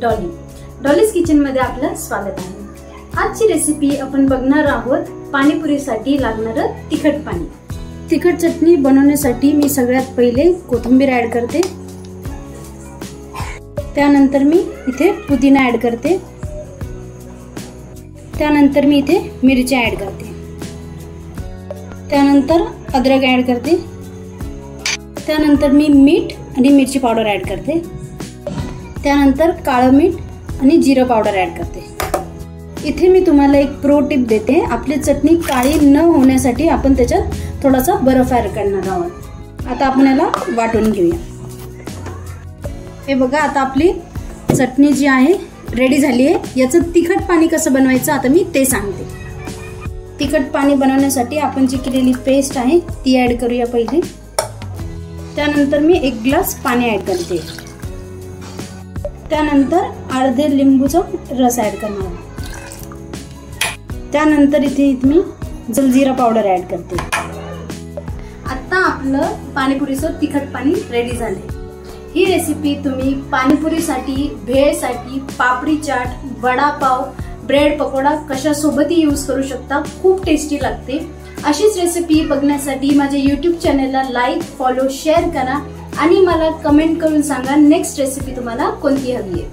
Dolly. Dolly's kitchen मध्ये आपलं स्वागत आहे. आजची रेसिपी आपण बघणार आहोत पाणीपुरीसाठी लागणारं तिखट पाणी. तिखट चटणी बनवण्यासाठी मी सगळ्यात पहिले कोथिंबीर ऍड करते. त्यानंतर मी इथे पुदिना ऍड करते. त्यानंतर मी इथे मिरची ऍड करते. त्यानंतर अद्रक ऍड करते. त्यानंतर मी मीठ आणि मिरची पावडर ऍड करते. त्यानंतर काळं मीठ आणि जिरं पावडर ऍड करते. इथे मी तुम्हाला एक प्रो टिप देते. आपली चटणी काळी न होण्यासाठी आपण त्याच्यात थोडासा बर्फ ऍड करणार आहोत. आता आपण याला वाटून घेऊया. हे बघा, आता आपली चटणी जी आहे रेडी झाली आहे. याचं तिखट पाणी कसं बनवायचं आता मी ते सांगते. तिखट पाणी बनवण्यासाठी आपण जी केलेली पेस्ट आहे ती ऍड करूया पहिले. त्यानंतर मी 1 ग्लास पाणी ऍड करते. त्यानंतर अर्धे लिंबूचा रस ऍड करणार. त्यानंतर इथे मी जलजीरा पावडर ऍड करते. आता आपलं पाणीपुरीचं तिखट पाणी रेडी झाले. ही रेसिपी तुम्ही पाणीपुरीसाठी, भेळसाठी, पापडी चाट, वडापाव, ब्रेड पकोडा कशासोबतही यूज करू शकता. खूप टेस्टी लागते. अशीच रेसिपी बघण्यासाठी माझ्या YouTube चॅनलला लाईक, फॉलो, शेअर करा आणि मला कमेंट करून सांगा नेक्स्ट रेसिपी तुम्हाला कोणती हवी आहे.